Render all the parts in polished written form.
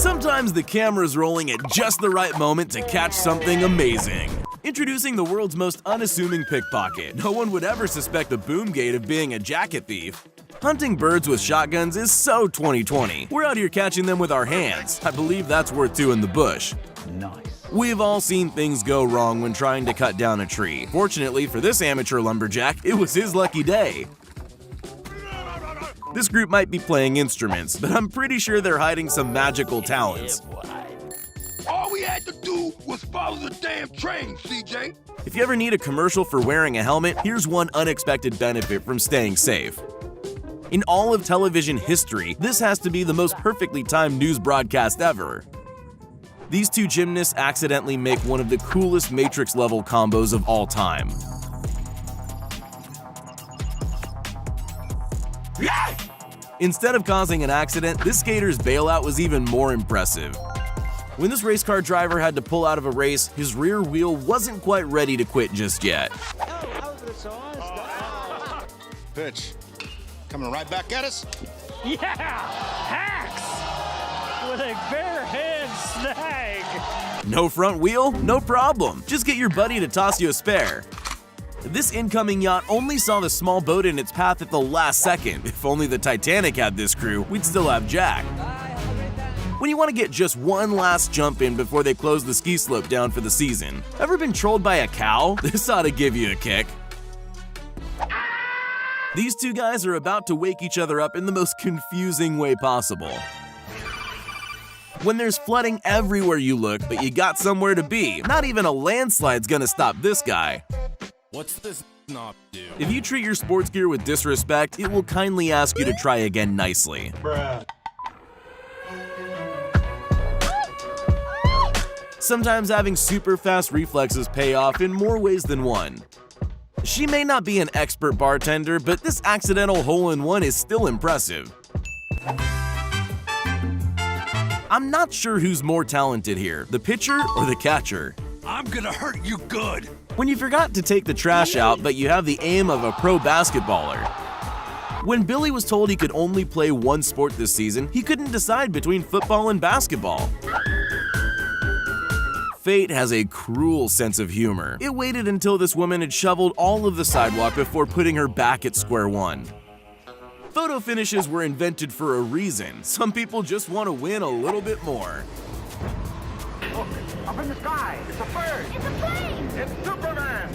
Sometimes the camera's rolling at just the right moment to catch something amazing. Introducing the world's most unassuming pickpocket. No one would ever suspect the Boomgate of being a jacket thief. Hunting birds with shotguns is so 2020. We're out here catching them with our hands. I believe that's worth two in the bush. Nice. We've all seen things go wrong when trying to cut down a tree. Fortunately for this amateur lumberjack, it was his lucky day. This group might be playing instruments, but I'm pretty sure they're hiding some magical talents. All we had to do was follow the damn train, CJ. If you ever need a commercial for wearing a helmet, here's one unexpected benefit from staying safe. In all of television history, this has to be the most perfectly timed news broadcast ever. These two gymnasts accidentally make one of the coolest Matrix-level combos of all time. Instead of causing an accident, this skater's bailout was even more impressive. When this race car driver had to pull out of a race, his rear wheel wasn't quite ready to quit just yet. Pitch. Coming right back at us. Yeah! Hacks! With a bare hand snag. No front wheel? No problem. Just get your buddy to toss you a spare. This incoming yacht only saw the small boat in its path at the last second. If only the Titanic had this crew, we'd still have Jack. When you want to get just one last jump in before they close the ski slope down for the season. Ever been trolled by a cow? This ought to give you a kick. These two guys are about to wake each other up in the most confusing way possible. When there's flooding everywhere you look, but you got somewhere to be, not even a landslide's gonna stop this guy. What's this knob do? If you treat your sports gear with disrespect, it will kindly ask you to try again nicely. Bruh. Sometimes having super fast reflexes pay off in more ways than one. She may not be an expert bartender, but this accidental hole-in-one is still impressive. I'm not sure who's more talented here, the pitcher or the catcher. I'm gonna hurt you good. When you forgot to take the trash out, but you have the aim of a pro basketballer. When Billy was told he could only play one sport this season, he couldn't decide between football and basketball. Fate has a cruel sense of humor. It waited until this woman had shoveled all of the sidewalk before putting her back at square one. Photo finishes were invented for a reason. Some people just want to win a little bit more. Look, up in the sky, it's a bird. It's a plane! It's Superman.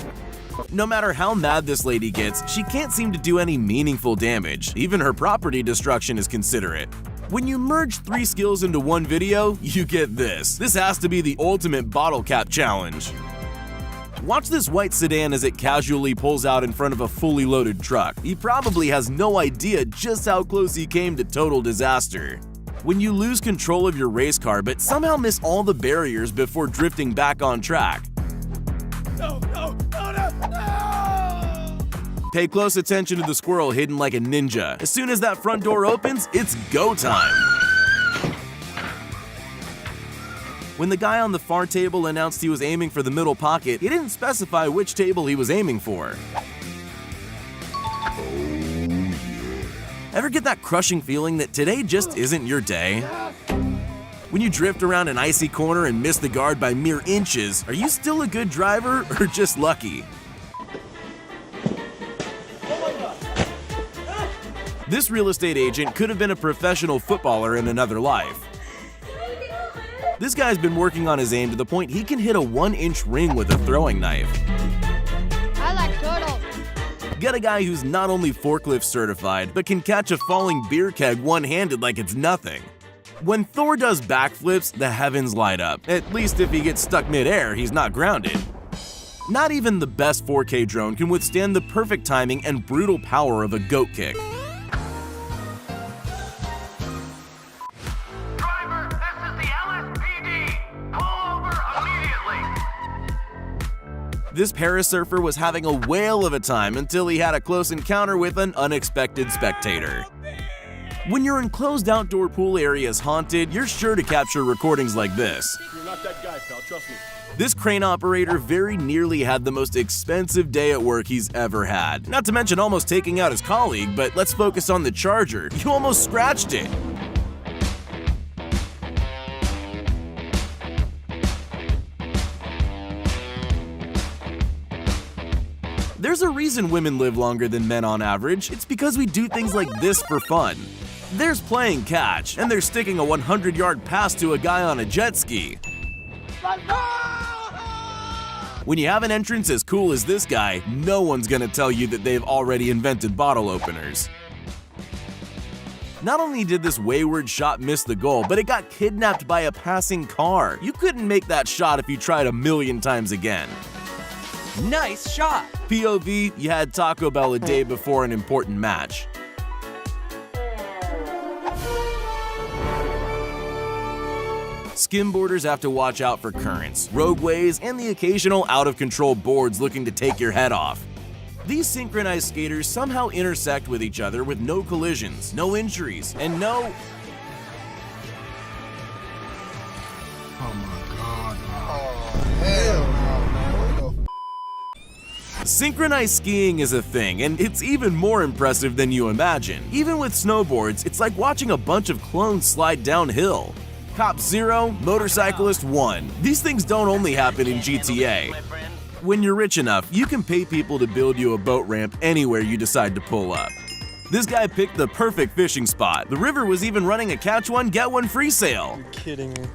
No matter how mad this lady gets, she can't seem to do any meaningful damage. Even her property destruction is considerate. When you merge 3 skills into one video, you get this. This has to be the ultimate bottle cap challenge. Watch this white sedan as it casually pulls out in front of a fully loaded truck. He probably has no idea just how close he came to total disaster. When you lose control of your race car but somehow miss all the barriers before drifting back on track. No. Pay close attention to the squirrel hidden like a ninja. As soon as that front door opens, it's go time. When the guy on the far table announced he was aiming for the middle pocket, he didn't specify which table he was aiming for. Ever get that crushing feeling that today just isn't your day? When you drift around an icy corner and miss the guard by mere inches, are you still a good driver or just lucky? This real estate agent could have been a professional footballer in another life. This guy's been working on his aim to the point he can hit a 1-inch ring with a throwing knife. I like turtles. Get a guy who's not only forklift certified, but can catch a falling beer keg one-handed like it's nothing. When Thor does backflips, the heavens light up. At least if he gets stuck mid-air, he's not grounded. Not even the best 4K drone can withstand the perfect timing and brutal power of a goat kick. Driver, this is the LSPD. Pull over immediately. This parasurfer was having a whale of a time until he had a close encounter with an unexpected spectator. When your enclosed outdoor pool area is haunted, you're sure to capture recordings like this. You're not that guy, pal. Trust me. This crane operator very nearly had the most expensive day at work he's ever had. Not to mention almost taking out his colleague, but let's focus on the charger. You almost scratched it. There's a reason women live longer than men on average. It's because we do things like this for fun. There's playing catch, and there's sticking a 100-yard pass to a guy on a jet ski. When you have an entrance as cool as this guy, no one's gonna tell you that they've already invented bottle openers. Not only did this wayward shot miss the goal, but it got kidnapped by a passing car. You couldn't make that shot if you tried a million times again. Nice shot! POV, you had Taco Bell a day before an important match. Skimboarders have to watch out for currents, roadways, and the occasional out-of-control boards looking to take your head off. These synchronized skaters somehow intersect with each other with no collisions, no injuries, and no... Synchronized skiing is a thing, and it's even more impressive than you imagine. Even with snowboards, it's like watching a bunch of clones slide downhill. Cop 0, Motorcyclist 1. These things don't only happen in GTA. When you're rich enough, you can pay people to build you a boat ramp anywhere you decide to pull up. This guy picked the perfect fishing spot. The river was even running a catch one, get one free sale. You're kidding me.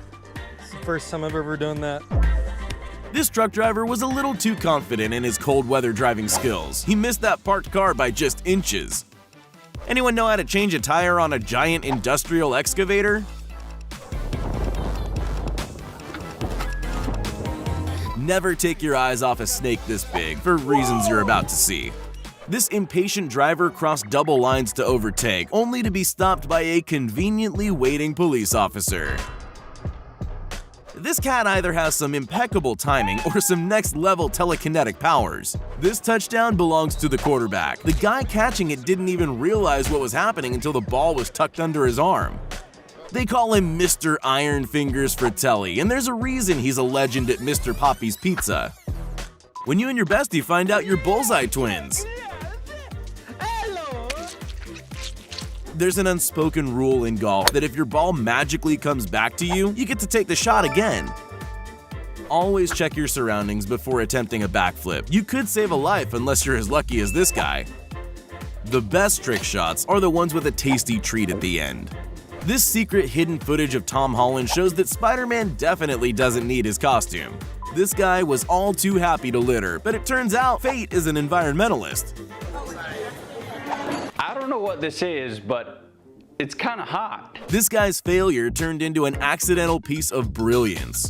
It's the first time I've ever done that. This truck driver was a little too confident in his cold weather driving skills. He missed that parked car by just inches. Anyone know how to change a tire on a giant industrial excavator? Never take your eyes off a snake this big, for reasons you're about to see. This impatient driver crossed double lines to overtake, only to be stopped by a conveniently waiting police officer. This cat either has some impeccable timing or some next-level telekinetic powers. This touchdown belongs to the quarterback. The guy catching it didn't even realize what was happening until the ball was tucked under his arm. They call him Mr. Iron Fingers Fratelli, and there's a reason he's a legend at Mr. Poppy's Pizza. When you and your bestie find out you're bullseye twins. There's an unspoken rule in golf that if your ball magically comes back to you, you get to take the shot again. Always check your surroundings before attempting a backflip. You could save a life unless you're as lucky as this guy. The best trick shots are the ones with a tasty treat at the end. This secret hidden footage of Tom Holland shows that Spider-Man definitely doesn't need his costume. This guy was all too happy to litter, but it turns out Fate is an environmentalist. I don't know what this is, but it's kind of hot. This guy's failure turned into an accidental piece of brilliance.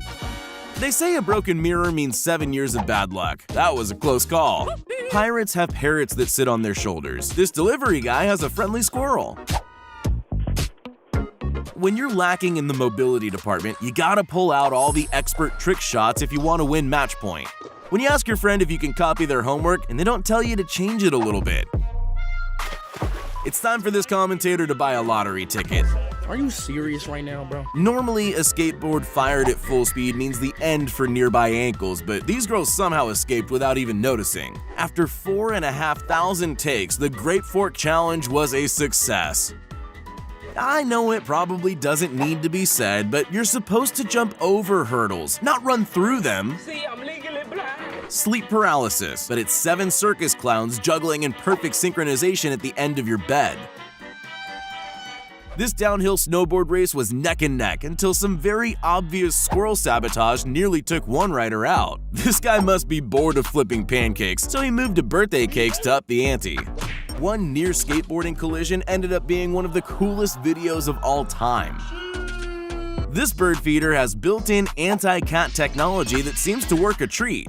They say a broken mirror means 7 years of bad luck. That was a close call. Pirates have parrots that sit on their shoulders. This delivery guy has a friendly squirrel. When you're lacking in the mobility department, you gotta pull out all the expert trick shots if you want to win match point. When you ask your friend if you can copy their homework and they don't tell you to change it a little bit. It's time for this commentator to buy a lottery ticket. Are you serious right now, bro? Normally, a skateboard fired at full speed means the end for nearby ankles, but these girls somehow escaped without even noticing. After 4,500 takes, the Grape Fork Challenge was a success. I know it probably doesn't need to be said, but you're supposed to jump over hurdles, not run through them. See, I'm legally blind. Sleep paralysis, but it's 7 circus clowns juggling in perfect synchronization at the end of your bed. This downhill snowboard race was neck and neck until some very obvious squirrel sabotage nearly took one rider out. This guy must be bored of flipping pancakes, so he moved to birthday cakes to up the ante. One near skateboarding collision ended up being one of the coolest videos of all time. This bird feeder has built-in anti-cat technology that seems to work a treat.